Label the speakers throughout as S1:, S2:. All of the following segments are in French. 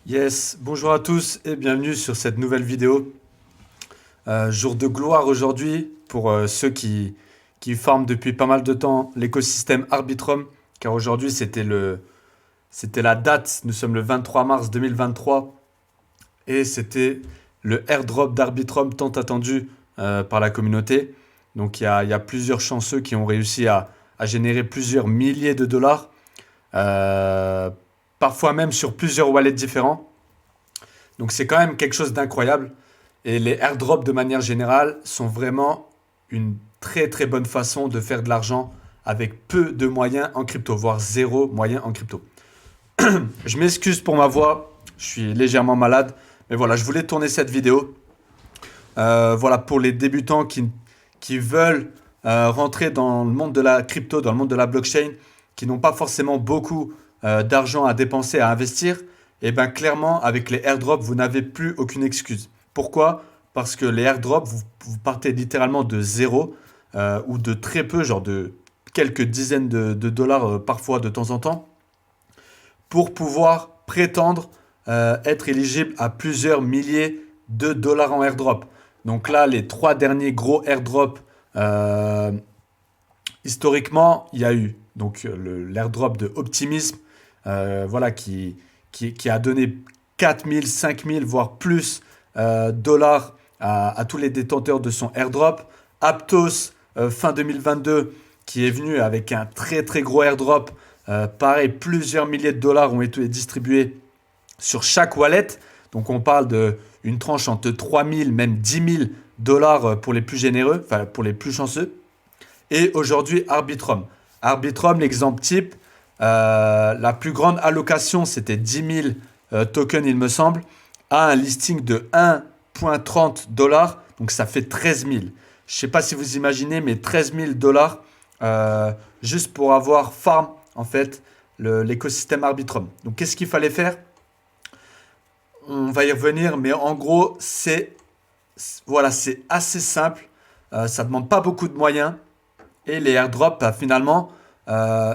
S1: Yes, bonjour à tous et bienvenue sur cette nouvelle vidéo. Jour de gloire aujourd'hui pour ceux qui farment depuis pas mal de temps l'écosystème Arbitrum, car aujourd'hui c'était la date, nous sommes le 23 mars 2023 et c'était le airdrop d'Arbitrum tant attendu par la communauté. Donc il y a plusieurs chanceux qui ont réussi à générer plusieurs milliers de dollars, euh, parfois même sur plusieurs wallets différents. Donc c'est quand même quelque chose d'incroyable. Et les airdrops de manière générale sont vraiment une très très bonne façon de faire de l'argent avec peu de moyens en crypto, voire zéro moyen en crypto. Je m'excuse pour ma voix, je suis légèrement malade, mais voilà, je voulais tourner cette vidéo. Voilà, pour les débutants qui veulent rentrer dans le monde de la crypto, dans le monde de la blockchain, qui n'ont pas forcément beaucoup d'argent à dépenser, à investir, et bien clairement, avec les airdrops, vous n'avez plus aucune excuse. Pourquoi? Parce que les airdrops, vous partez littéralement de zéro ou de très peu, genre de quelques dizaines de dollars parfois de temps en temps, pour pouvoir prétendre être éligible à plusieurs milliers de dollars en airdrop. Donc là, les trois derniers gros airdrops, euh, historiquement, il y a eu donc l'airdrop de Optimism, voilà, qui a donné 4000, 5000, voire plus dollars à tous les détenteurs de son airdrop. Aptos, fin 2022, qui est venu avec un très très gros airdrop. Pareil, plusieurs milliers de dollars ont été distribués sur chaque wallet. Donc on parle d'une tranche entre 3000, même 10 000 dollars pour les plus généreux, enfin pour les plus chanceux. Et aujourd'hui, Arbitrum. Arbitrum, l'exemple type, la plus grande allocation, c'était 10 000 tokens, il me semble, à un listing de 1,30 dollars. Donc ça fait 13 000. Je ne sais pas si vous imaginez, mais 13 000 dollars juste pour avoir farm, en fait, l'écosystème Arbitrum. Donc qu'est-ce qu'il fallait faire? On va y revenir, mais en gros, voilà, c'est assez simple. Ça ne demande pas beaucoup de moyens. Et les airdrops, bah, finalement,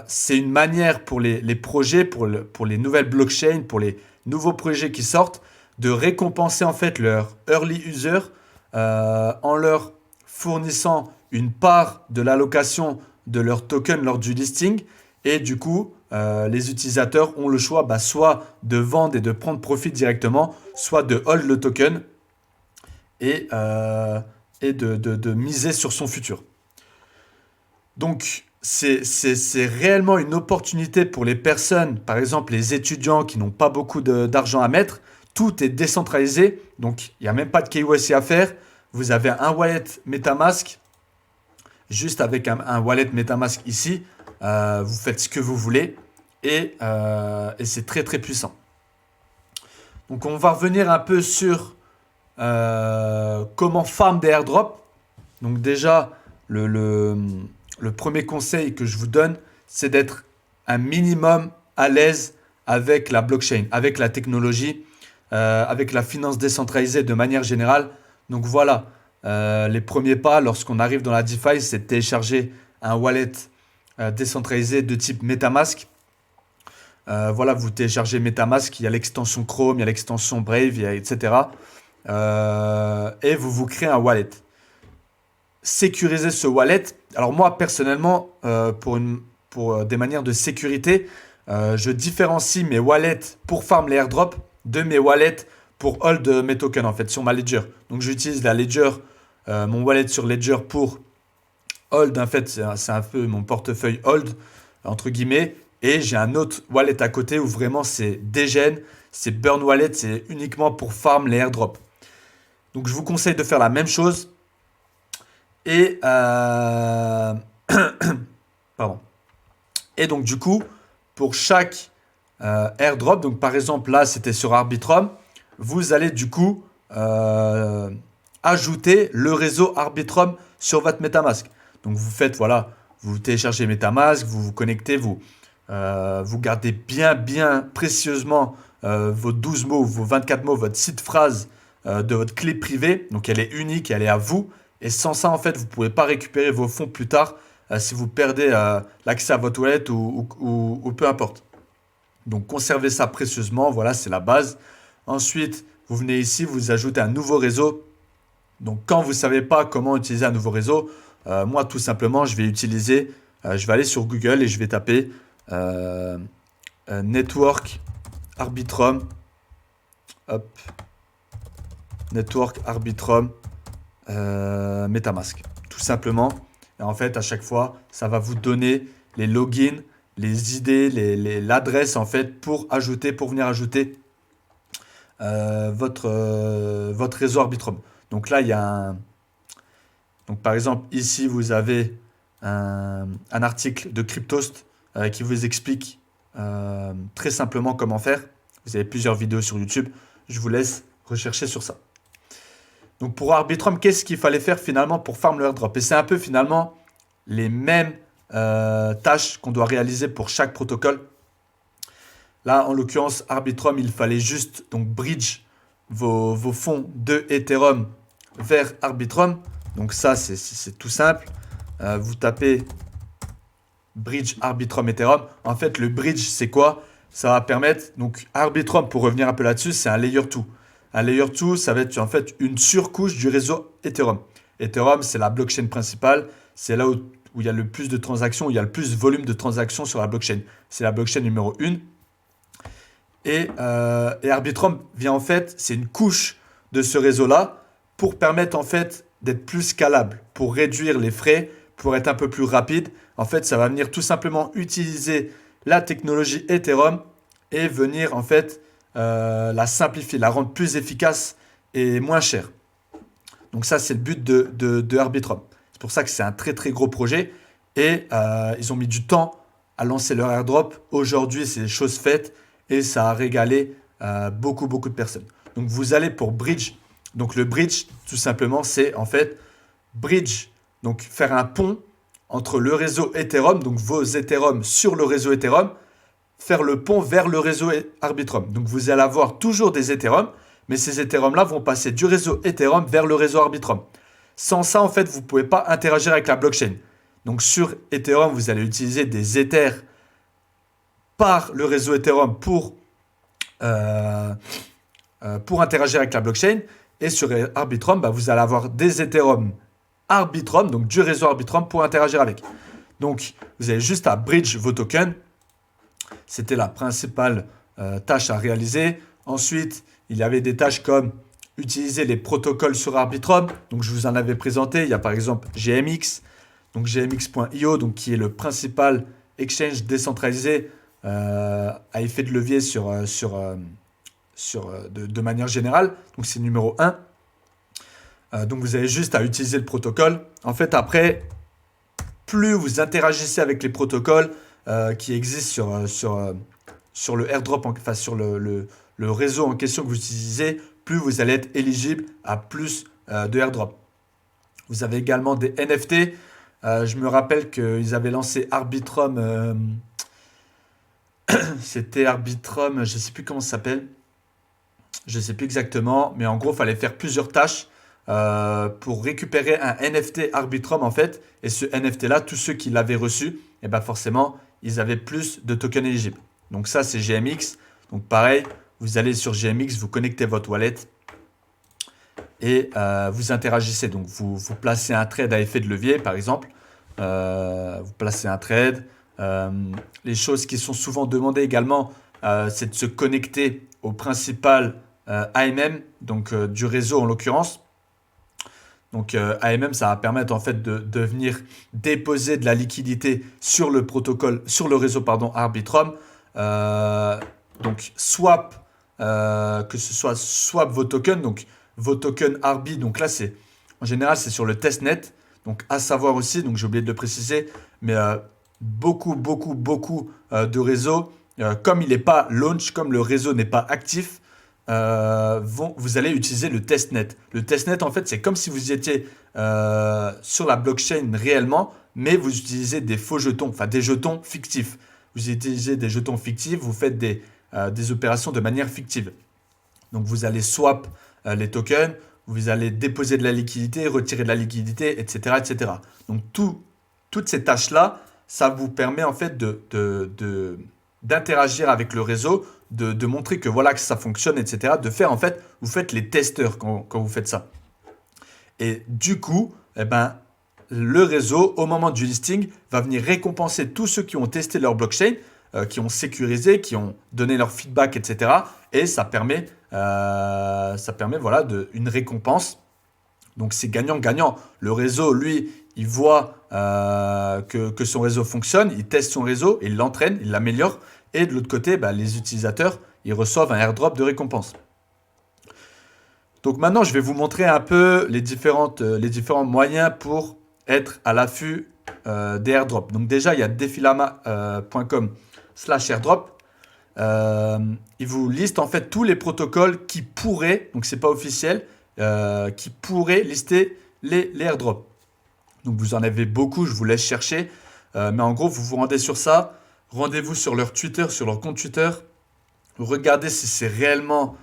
S1: c'est une manière pour les projets, pour les nouvelles blockchains, pour les nouveaux projets qui sortent, de récompenser en fait leurs early users en leur fournissant une part de l'allocation de leur token lors du listing. Et du coup, les utilisateurs ont le choix bah, soit de vendre et de prendre profit directement, soit de hold le token et, de miser sur son futur. Donc, c'est réellement une opportunité pour les personnes, par exemple les étudiants qui n'ont pas beaucoup d'argent à mettre. Tout est décentralisé, donc il n'y a même pas de KYC à faire. Vous avez un wallet MetaMask, juste avec un wallet MetaMask ici. Vous faites ce que vous voulez et c'est très très puissant. Donc, on va revenir un peu sur comment farm des airdrops. Donc, déjà, le premier conseil que je vous donne, c'est d'être un minimum à l'aise avec la blockchain, avec la technologie, avec la finance décentralisée de manière générale. Donc voilà, les premiers pas lorsqu'on arrive dans la DeFi, c'est de télécharger un wallet décentralisé de type MetaMask. Voilà, vous téléchargez MetaMask, il y a l'extension Chrome, il y a l'extension Brave, etc. Et vous créez un wallet. Sécuriser ce wallet. Alors moi, personnellement, pour des manières de sécurité, je différencie mes wallets pour farm les airdrops de mes wallets pour hold mes tokens, en fait, sur ma Ledger. Donc j'utilise la Ledger, mon wallet sur Ledger pour hold, en fait, c'est un peu mon portefeuille hold, entre guillemets. Et j'ai un autre wallet à côté où vraiment c'est Degen, c'est Burn Wallet, c'est uniquement pour farm les airdrops. Donc je vous conseille de faire la même chose. Et, pardon. Et donc du coup, pour chaque airdrop, donc par exemple là c'était sur Arbitrum, vous allez du coup ajouter le réseau Arbitrum sur votre MetaMask. Donc vous faites, voilà, vous téléchargez MetaMask, vous vous connectez, vous gardez bien précieusement vos 12 mots, vos 24 mots, votre site phrase de votre clé privée. Donc elle est unique, elle est à vous. Et sans ça, en fait, vous ne pouvez pas récupérer vos fonds plus tard si vous perdez l'accès à votre wallet ou peu importe. Donc conservez ça précieusement, voilà, c'est la base. Ensuite, vous venez ici, vous ajoutez un nouveau réseau. Donc, quand vous ne savez pas comment utiliser un nouveau réseau, moi, tout simplement, je vais aller sur Google et je vais taper Network Arbitrum. Hop. Network Arbitrum MetaMask. Tout simplement. Et en fait, à chaque fois, ça va vous donner les logins, les idées, l'adresse en fait pour venir ajouter votre réseau Arbitrum. Donc là, il y a un. Donc par exemple, ici, vous avez un article de Cryptost qui vous explique très simplement comment faire. Vous avez plusieurs vidéos sur YouTube. Je vous laisse rechercher sur ça. Donc pour Arbitrum, qu'est-ce qu'il fallait faire finalement pour farm le airdrop? Et c'est un peu finalement les mêmes tâches qu'on doit réaliser pour chaque protocole. Là, en l'occurrence, Arbitrum, il fallait juste donc bridge vos fonds de Ethereum vers Arbitrum. Donc ça, c'est tout simple. Vous tapez bridge Arbitrum Ethereum. En fait, le bridge, c'est quoi? Ça va permettre, donc Arbitrum, pour revenir un peu là-dessus, c'est un layer 2. Un layer 2, ça va être en fait une surcouche du réseau Ethereum. Ethereum, c'est la blockchain principale. C'est là où il y a le plus de transactions, où il y a le plus de volume de transactions sur la blockchain. C'est la blockchain numéro 1. Et Arbitrum vient en fait, c'est une couche de ce réseau-là pour permettre en fait d'être plus scalable, pour réduire les frais, pour être un peu plus rapide. En fait, ça va venir tout simplement utiliser la technologie Ethereum et venir en fait la simplifier, la rendre plus efficace et moins chère. Donc ça, c'est le but de Arbitrum. C'est pour ça que c'est un très très gros projet et ils ont mis du temps à lancer leur airdrop. Aujourd'hui, c'est chose faite et ça a régalé beaucoup de personnes. Donc vous allez pour bridge. Donc le bridge, tout simplement, c'est en fait bridge, donc faire un pont entre le réseau Ethereum, donc vos Ethereum sur le réseau Ethereum, faire le pont vers le réseau Arbitrum. Donc vous allez avoir toujours des Ethereum, mais ces Ethereum-là vont passer du réseau Ethereum vers le réseau Arbitrum. Sans ça, en fait, vous ne pouvez pas interagir avec la blockchain. Donc sur Ethereum, vous allez utiliser des Ethers par le réseau Ethereum pour interagir avec la blockchain. Et sur Arbitrum, vous allez avoir des Ethereum Arbitrum, donc du réseau Arbitrum pour interagir avec. Donc, vous avez juste à bridge vos tokens. C'était la principale tâche à réaliser. Ensuite, il y avait des tâches comme utiliser les protocoles sur Arbitrum. Donc, je vous en avais présenté. Il y a par exemple GMX, donc gmx.io, donc qui est le principal exchange décentralisé à effet de levier de manière générale. Donc, c'est numéro 1. Donc, vous avez juste à utiliser le protocole. En fait, après, plus vous interagissez avec les protocoles qui existent sur le airdrop, enfin sur le réseau en question que vous utilisez, plus vous allez être éligible à plus de airdrop. Vous avez également des NFT. Je me rappelle qu'ils avaient lancé Arbitrum. C'était Arbitrum, je ne sais plus comment ça s'appelle. Je ne sais plus exactement. Mais en gros, il fallait faire plusieurs tâches pour récupérer un NFT Arbitrum en fait. Et ce NFT-là, tous ceux qui l'avaient reçu, et forcément, ils avaient plus de tokens éligibles. Donc ça, c'est GMX. Donc pareil, vous allez sur GMX, vous connectez votre wallet et vous interagissez. Donc vous placez un trade à effet de levier, par exemple. Vous placez un trade. Les choses qui sont souvent demandées également, c'est de se connecter au principal AMM, donc du réseau en l'occurrence. Donc AMM, ça va permettre en fait de venir déposer de la liquidité sur le protocole, sur le réseau Arbitrum. Donc swap, que ce soit swap vos tokens, donc vos tokens Arbi. Donc là, en général, c'est sur le testnet. Donc à savoir aussi, donc j'ai oublié de le préciser, mais beaucoup de réseaux, comme il n'est pas launch, comme le réseau n'est pas actif, vous allez utiliser le testnet. Le testnet, en fait, c'est comme si vous étiez sur la blockchain réellement, mais vous utilisez des faux jetons, enfin des jetons fictifs. Vous utilisez des jetons fictifs, vous faites des opérations de manière fictive. Donc, vous allez swap les tokens, vous allez déposer de la liquidité, retirer de la liquidité, etc. etc. Donc, toutes ces tâches-là, ça vous permet en fait d'interagir avec le réseau, de montrer que voilà que ça fonctionne, etc. De faire en fait, vous faites les testeurs quand vous faites ça. Et du coup, eh ben, le réseau, au moment du listing, va venir récompenser tous ceux qui ont testé leur blockchain, qui ont sécurisé, qui ont donné leur feedback, etc. Et ça permet voilà, une récompense. Donc c'est gagnant-gagnant. Le réseau, lui, il voit que son réseau fonctionne, il teste son réseau, il l'entraîne, il l'améliore. Et de l'autre côté, bah, les utilisateurs, ils reçoivent un airdrop de récompense. Donc maintenant, je vais vous montrer un peu les différents moyens pour être à l'affût des airdrops. Donc déjà, il y a defilama.com/airdrop. Il vous liste en fait tous les protocoles qui pourraient, donc c'est pas officiel, qui pourraient lister les airdrops. Donc vous en avez beaucoup, je vous laisse chercher. Mais en gros, vous vous rendez sur ça. Rendez-vous sur leur Twitter, sur leur compte Twitter. Regardez si c'est réellement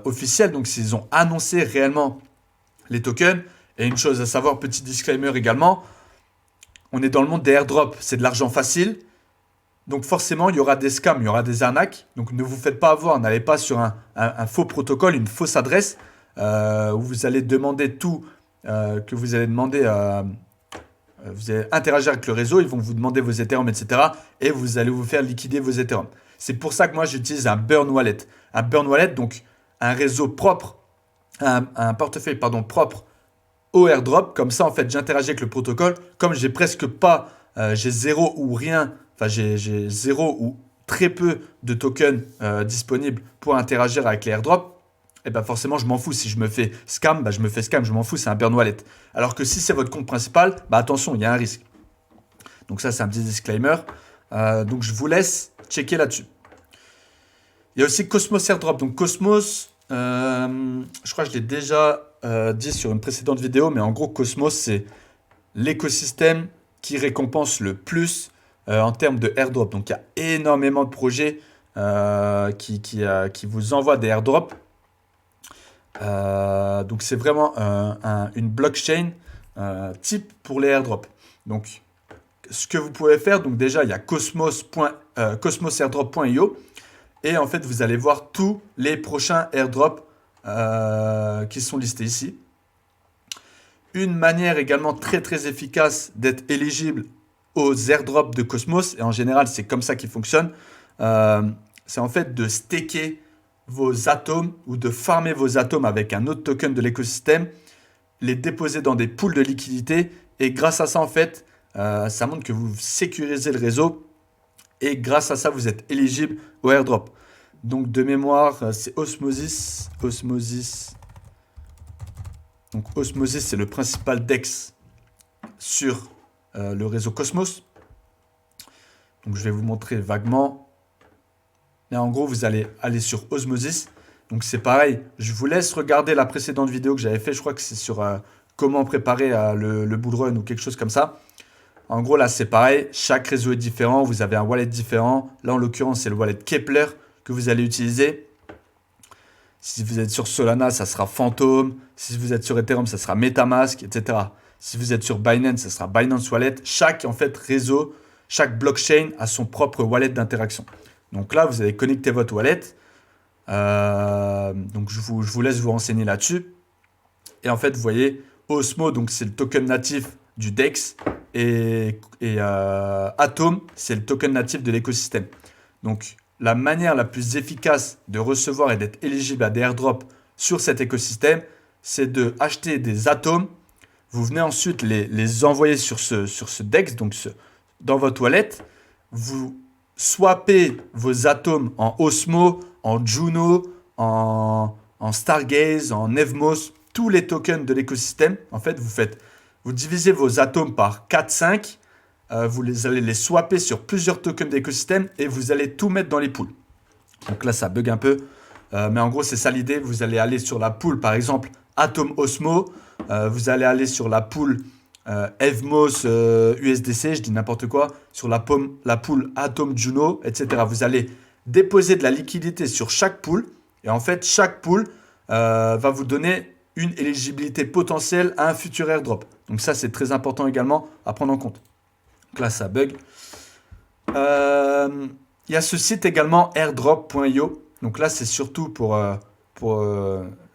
S1: officiel, donc s'ils ont annoncé réellement les tokens. Et une chose à savoir, petit disclaimer également, on est dans le monde des airdrops, c'est de l'argent facile. Donc forcément, il y aura des scams, il y aura des arnaques. Donc ne vous faites pas avoir, n'allez pas sur un faux protocole, une fausse adresse où vous allez demander tout, que vous allez demander, vous allez interagir avec le réseau, ils vont vous demander vos Ethereum, etc. Et vous allez vous faire liquider vos Ethereum. C'est pour ça que moi j'utilise un burn wallet. Un burn wallet, donc un réseau propre, un portefeuille propre au airdrop. Comme ça, en fait, j'interagis avec le protocole. Comme j'ai presque pas, j'ai zéro ou rien, enfin j'ai zéro ou très peu de tokens disponibles pour interagir avec les airdrops. Et ben forcément, je m'en fous. Si je me fais scam, je me fais scam, je m'en fous, c'est un burn wallet. Alors que si c'est votre compte principal, attention, il y a un risque. Donc ça, c'est un petit disclaimer. Donc je vous laisse checker là-dessus. Il y a aussi Cosmos Airdrop. Donc Cosmos, je crois que je l'ai déjà dit sur une précédente vidéo, mais en gros, Cosmos, c'est l'écosystème qui récompense le plus en termes de airdrop. Donc il y a énormément de projets qui vous envoient des airdrops. Donc c'est vraiment une blockchain type pour les airdrops. Donc ce que vous pouvez faire, donc déjà il y a cosmosairdrop.io et en fait vous allez voir tous les prochains airdrops qui sont listés ici. Une manière également très très efficace d'être éligible aux airdrops de Cosmos, et en général c'est comme ça qu'il fonctionne, c'est en fait de staker vos atomes ou de farmer vos atomes avec un autre token de l'écosystème, les déposer dans des pools de liquidité, et grâce à ça en fait ça montre que vous sécurisez le réseau et grâce à ça vous êtes éligible au airdrop. Donc de mémoire c'est Osmosis. Donc Osmosis c'est le principal DEX sur le réseau Cosmos. Donc je vais vous montrer vaguement. Et en gros, vous allez aller sur Osmosis. Donc c'est pareil, je vous laisse regarder la précédente vidéo que j'avais fait. Je crois que c'est sur comment préparer le bull run ou quelque chose comme ça. En gros, là, c'est pareil. Chaque réseau est différent. Vous avez un wallet différent. Là, en l'occurrence, c'est le wallet Kepler que vous allez utiliser. Si vous êtes sur Solana, ça sera Phantom. Si vous êtes sur Ethereum, ça sera MetaMask, etc. Si vous êtes sur Binance, ça sera Binance Wallet. Chaque en fait réseau, chaque blockchain a son propre wallet d'interaction. Donc là, vous allez connecter votre wallet. Donc je vous laisse vous renseigner là-dessus. Et en fait, vous voyez, Osmo, donc c'est le token natif du DEX. Et Atom, c'est le token natif de l'écosystème. Donc la manière la plus efficace de recevoir et d'être éligible à des airdrops sur cet écosystème, c'est de acheter des atomes. Vous venez ensuite les envoyer sur ce DEX, donc dans votre wallet. Vous swappez vos atomes en Osmo, en Juno, en Stargaze, en Evmos, tous les tokens de l'écosystème. En fait, vous divisez vos atomes par 4-5, vous allez les swapper sur plusieurs tokens d'écosystème et vous allez tout mettre dans les pools. Donc là, ça bug un peu, mais en gros, c'est ça l'idée. Vous allez aller sur la pool, par exemple, Atom Osmo, vous allez aller sur la pool Evmos USDC, je dis n'importe quoi, sur la pool Atom Juno, etc. Vous allez déposer de la liquidité sur chaque pool et en fait chaque pool va vous donner une éligibilité potentielle à un futur airdrop. Donc ça c'est très important également à prendre en compte. Donc là ça bug. Il y a ce site également airdrop.io. Donc là, c'est surtout pour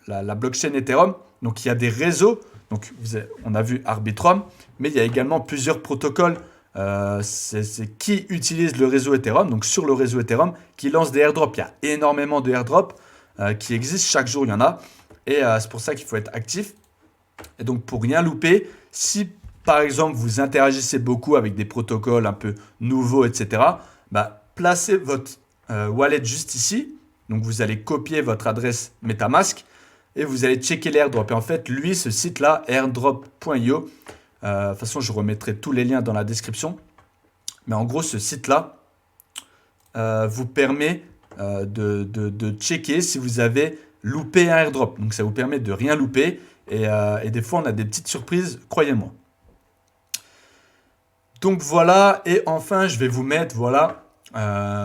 S1: la blockchain Ethereum. Donc il y a des réseaux. Donc on a vu Arbitrum, mais il y a également plusieurs protocoles. C'est qui utilise le réseau Ethereum, donc sur le réseau Ethereum, qui lance des airdrops. Il y a énormément de airdrops qui existent. Chaque jour, il y en a. Et c'est pour ça qu'il faut être actif. Et donc, pour rien louper, si par exemple vous interagissez beaucoup avec des protocoles un peu nouveaux, etc., bah, placez votre wallet juste ici. Donc, vous allez copier votre adresse MetaMask et vous allez checker les airdrops. Et en fait, lui, ce site-là, airdrop.io, de toute façon, je remettrai tous les liens dans la description. Mais en gros, ce site-là vous permet de checker si vous avez loupé un airdrop. Donc, ça vous permet de rien louper. Et des fois, on a des petites surprises, croyez-moi. Donc voilà, et enfin, je vais vous mettre, voilà.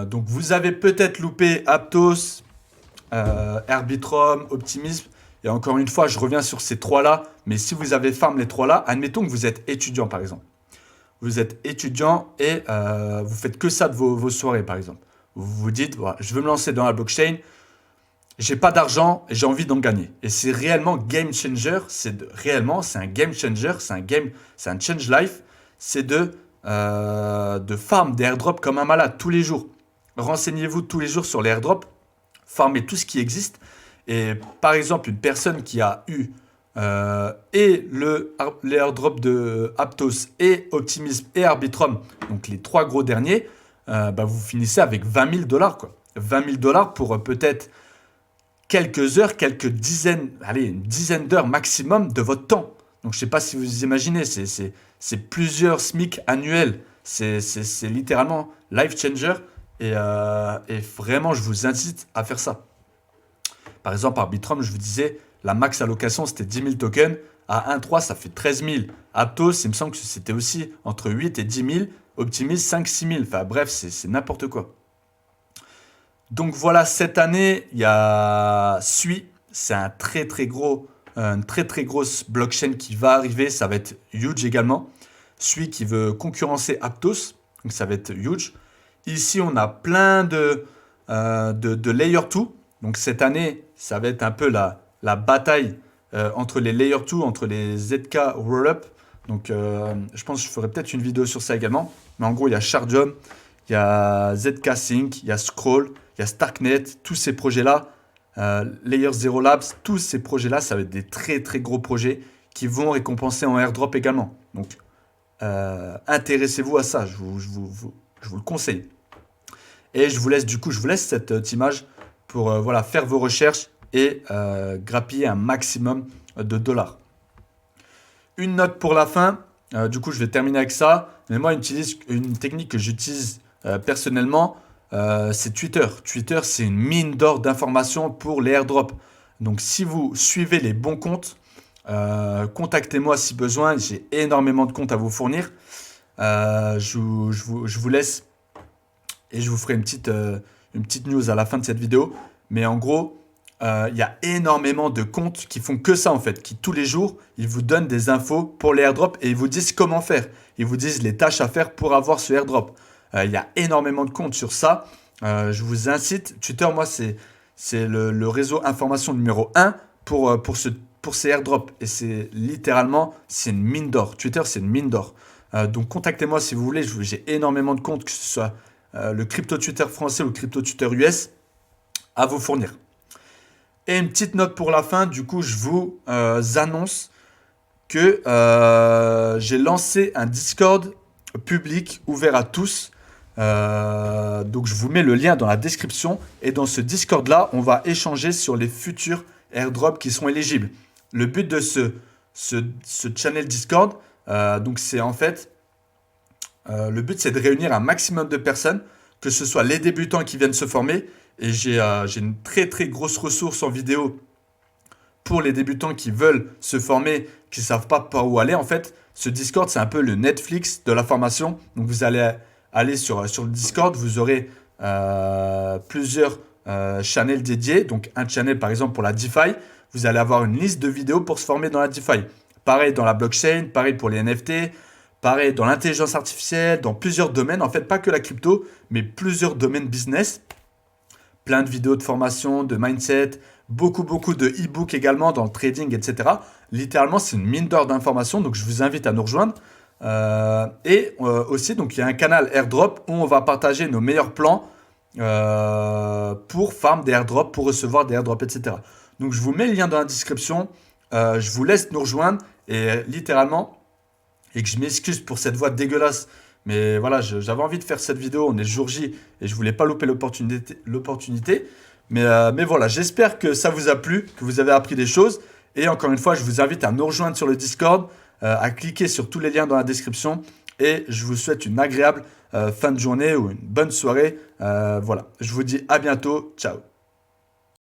S1: Donc vous avez peut-être loupé Aptos, Arbitrum, Optimism. Et encore une fois, je reviens sur ces trois-là. Mais si vous avez farm les trois-là, admettons que vous êtes étudiant, par exemple. Vous êtes étudiant et vous faites que ça de vos soirées, par exemple. Vous vous dites, voilà, je veux me lancer dans la blockchain. J'ai pas d'argent et j'ai envie d'en gagner. Et c'est réellement game changer. C'est un game changer. C'est un change life. C'est de farm des airdrops comme un malade tous les jours. Renseignez-vous tous les jours sur les airdrops. Farmez tout ce qui existe. Et par exemple, une personne qui a eu les airdrops de Aptos et Optimism et Arbitrum, donc les trois gros derniers, vous finissez avec 20 000 $, quoi. 20 000 $ pour peut-être quelques heures, une dizaine d'heures maximum de votre temps. Donc je ne sais pas si vous imaginez, c'est plusieurs SMIC annuels. C'est littéralement life changer. Et vraiment, je vous incite à faire ça. Par exemple, Arbitrum, je vous disais, la max allocation, c'était 10 000 tokens. À 1,3, ça fait 13 000. Aptos, il me semble que c'était aussi entre 8 et 10 000. Optimism, 5-6 000. Enfin bref, c'est n'importe quoi. Donc voilà, cette année, il y a Sui. C'est une très très grosse blockchain qui va arriver. Ça va être huge également. Sui qui veut concurrencer Aptos. Donc ça va être huge. Ici, on a plein de Layer 2. Donc cette année, ça va être un peu la bataille entre les Layer 2, entre les ZK Rollup. Donc je pense que je ferai peut-être une vidéo sur ça également. Mais en gros, il y a Shardium, il y a ZK Sync, il y a Scroll, il y a Starknet. Tous ces projets-là, Layer Zero Labs, tous ces projets-là, ça va être des très très gros projets qui vont récompenser en airdrop également. Donc intéressez-vous à ça, je vous le conseille. Et je vous laisse cette image pour faire vos recherches et grappiller un maximum de dollars. Une note pour la fin. Du coup, je vais terminer avec ça. Mais moi, une technique que j'utilise personnellement, c'est Twitter. Twitter, c'est une mine d'or d'informations pour les airdrops. Donc, si vous suivez les bons comptes, contactez-moi si besoin. J'ai énormément de comptes à vous fournir. Je vous laisse et je vous ferai une petite news à la fin de cette vidéo. Mais en gros, il y a énormément de comptes qui font que ça en fait, qui tous les jours, ils vous donnent des infos pour les airdrops et ils vous disent comment faire. Ils vous disent les tâches à faire pour avoir ce airdrop. Il y a énormément de comptes sur ça. Je vous incite. Twitter, moi, c'est le réseau information numéro 1 pour ces airdrops. Et c'est littéralement, c'est une mine d'or. Twitter, c'est une mine d'or. Donc, contactez-moi si vous voulez. J'ai énormément de comptes, que ce soit le crypto Twitter français ou le crypto Twitter US, à vous fournir. Et une petite note pour la fin. Du coup, je vous annonce que j'ai lancé un Discord public ouvert à tous. Donc je vous mets le lien dans la description et dans ce Discord là on va échanger sur les futurs airdrops qui sont éligibles. Le but de ce channel Discord, donc c'est en fait le but c'est de réunir un maximum de personnes, que ce soit les débutants qui viennent se former, et j'ai une très très grosse ressource en vidéo pour les débutants qui veulent se former, qui ne savent pas par où aller. En fait, ce Discord c'est un peu le Netflix de la formation. Donc vous allez aller sur le Discord, vous aurez plusieurs channels dédiés. Donc un channel par exemple pour la DeFi, vous allez avoir une liste de vidéos pour se former dans la DeFi. Pareil dans la blockchain, pareil pour les NFT, pareil, dans l'intelligence artificielle, dans plusieurs domaines, en fait, pas que la crypto, mais plusieurs domaines business. Plein de vidéos de formation, de mindset, beaucoup de e-books également dans le trading, etc. Littéralement, c'est une mine d'or d'informations, donc je vous invite à nous rejoindre. Aussi, donc il y a un canal airdrop où on va partager nos meilleurs plans pour farm des airdrops, pour recevoir des airdrops, etc. Donc je vous mets le lien dans la description. Je vous laisse nous rejoindre et littéralement, et que je m'excuse pour cette voix dégueulasse, mais voilà, j'avais envie de faire cette vidéo, on est le jour J et je voulais pas louper l'opportunité. Mais voilà, j'espère que ça vous a plu, que vous avez appris des choses. Et encore une fois, je vous invite à nous rejoindre sur le Discord, à cliquer sur tous les liens dans la description. Et je vous souhaite une agréable fin de journée ou une bonne soirée. Voilà, je vous dis à bientôt. Ciao.